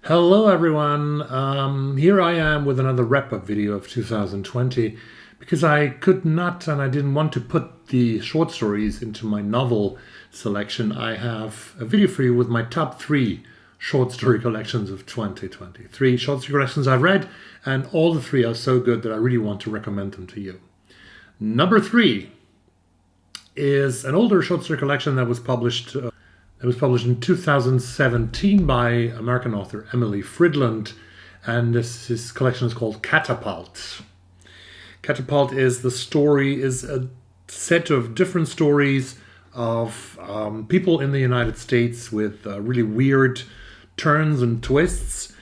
Hello everyone, here I am with another wrap-up video of 2020 because I could not and I didn't want to put the short stories into my novel selection. I have a video for you with my top 3 short story collections of 2020. 3 short story collections I've read, and all the 3 are so good that I really want to recommend them to you. Number 3 is an older short story collection that was published in 2017 by American author Emily Fridlund, and this collection is called Catapult. Catapult is a set of different stories of people in the United States with really weird turns and twists.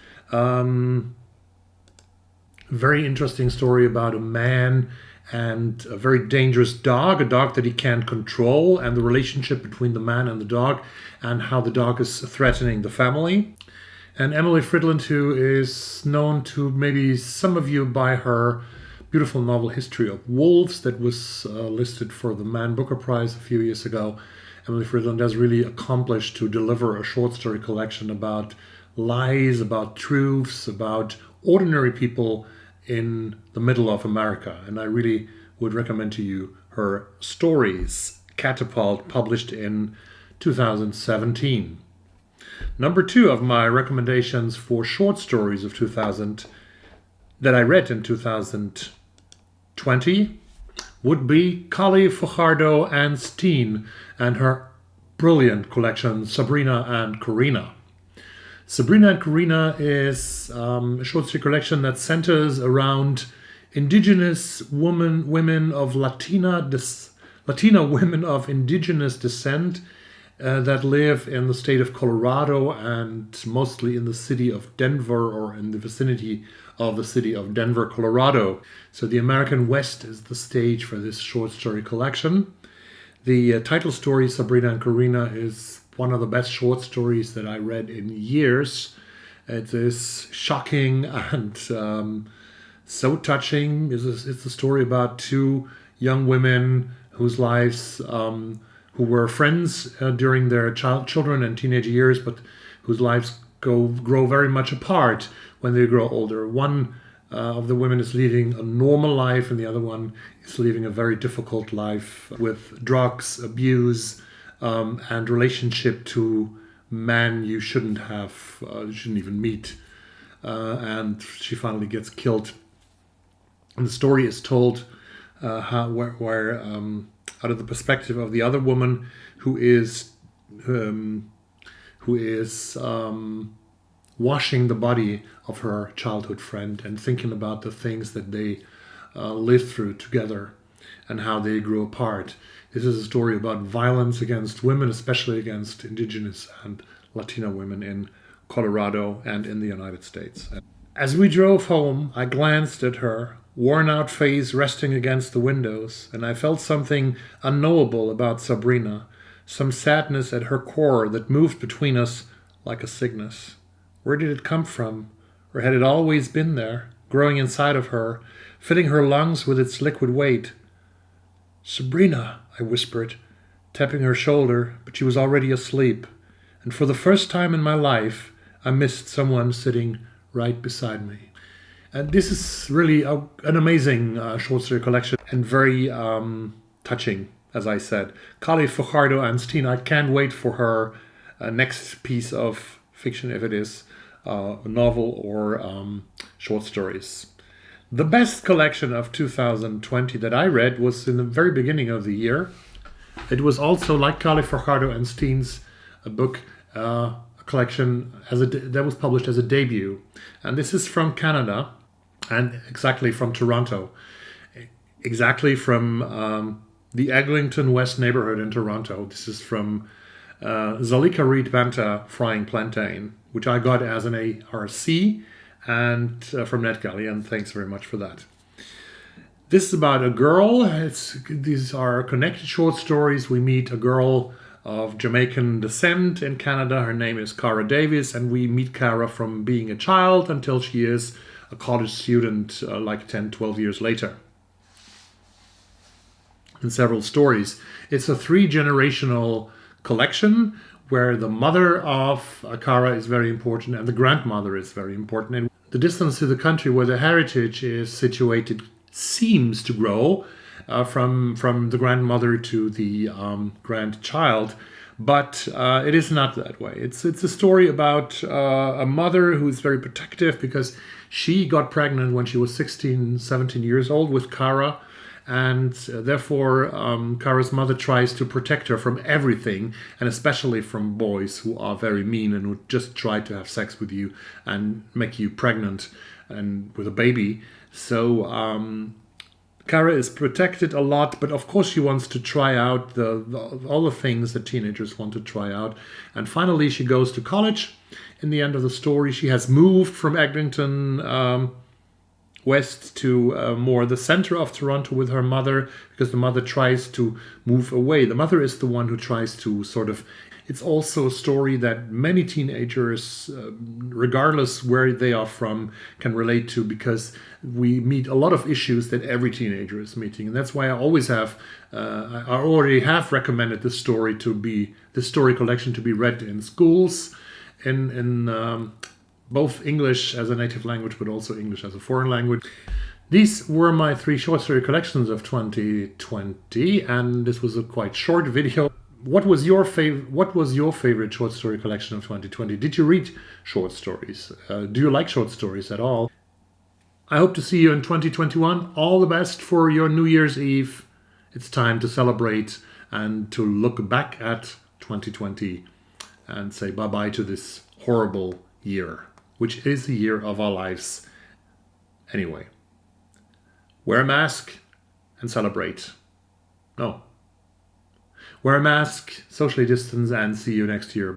Very interesting story about a man and a very dangerous dog, a dog that he can't control, and the relationship between the man and the dog, and how the dog is threatening the family. And Emily Fridlund, who is known to maybe some of you by her beautiful novel History of Wolves that was listed for the Man Booker Prize a few years ago. Emily Fridlund has really accomplished to deliver a short story collection about lies, about truths, about ordinary people in the middle of America, and I really would recommend to you her stories. Catapult, published in 2017. Number 2 of my recommendations for short stories of 2000 that I read in 2020 would be Fajardo Anstine and her brilliant collection Sabrina and Corina. Sabrina and Corina is a short story collection that centers around indigenous women of Latina women of indigenous descent that live in the state of Colorado and mostly in the city of Denver, or in the vicinity of the city of Denver, Colorado. So the American West is the stage for this short story collection. The title story, Sabrina and Corina, is one of the best short stories that I read in years. It is shocking and so touching. It's a story about 2 young women whose lives, who were friends during their children and teenage years, but whose lives grow very much apart when they grow older. One of the women is leading a normal life, and the other one is living a very difficult life with drugs, abuse, and relationship to men you shouldn't even meet. And she finally gets killed. And the story is told where out of the perspective of the other woman who is washing the body of her childhood friend and thinking about the things that they lived through together and how they grew apart. This is a story about violence against women, especially against indigenous and Latina women in Colorado and in the United States. As we drove home, I glanced at her worn-out face resting against the windows, and I felt something unknowable about Sabrina, some sadness at her core that moved between us like a sickness. Where did it come from? Or had it always been there, growing inside of her, filling her lungs with its liquid weight? "Sabrina," I whispered, tapping her shoulder, but she was already asleep, and for the first time in my life, I missed someone sitting right beside me. And this is really an amazing short story collection, and very touching, as I said. Fajardo Anstine, I can't wait for her next piece of fiction, if it is a novel or short stories. The best collection of 2020 that I read was in the very beginning of the year. It was also, like Fajardo Anstine's book, a collection that was published as a debut. And this is from Canada, and exactly from Toronto. Exactly from the Eglinton West neighborhood in Toronto. This is from Zalika, Reid, Benta, Frying Plantain, which I got as an ARC, and from NetGalley, and thanks very much for that. This is about a girl. These are connected short stories. We meet a girl of Jamaican descent in Canada. Her name is Cara Davis, and we meet Cara from being a child until she is a college student like 10, 12 years later. In several stories. It's a 3-generational collection where the mother of Kara is very important and the grandmother is very important. And the distance to the country where the heritage is situated seems to grow from the grandmother to the grandchild. But it is not that way. It's a story about a mother who is very protective because she got pregnant when she was 16, 17 years old with Kara. And therefore, Kara's mother tries to protect her from everything, and especially from boys who are very mean and who just try to have sex with you and make you pregnant and with a baby. So Kara is protected a lot, but of course she wants to try out all the things that teenagers want to try out. And finally, she goes to college. In the end of the story, she has moved from Eglinton west to more the center of Toronto with her mother, because the mother tries to move away. The mother is the one who tries to sort of... It's also a story that many teenagers, regardless where they are from, can relate to, because we meet a lot of issues that every teenager is meeting. And that's why I always have, I already have recommended this story this story collection to be read in schools, in both English as a native language, but also English as a foreign language. These were my 3 short story collections of 2020, and this was a quite short video. What was your favorite short story collection of 2020? Did you read short stories? Do you like short stories at all? I hope to see you in 2021. All the best for your New Year's Eve. It's time to celebrate and to look back at 2020 and say bye-bye to this horrible year, which is the year of our lives anyway. Wear a mask and celebrate. No. Wear a mask, socially distance, and see you next year.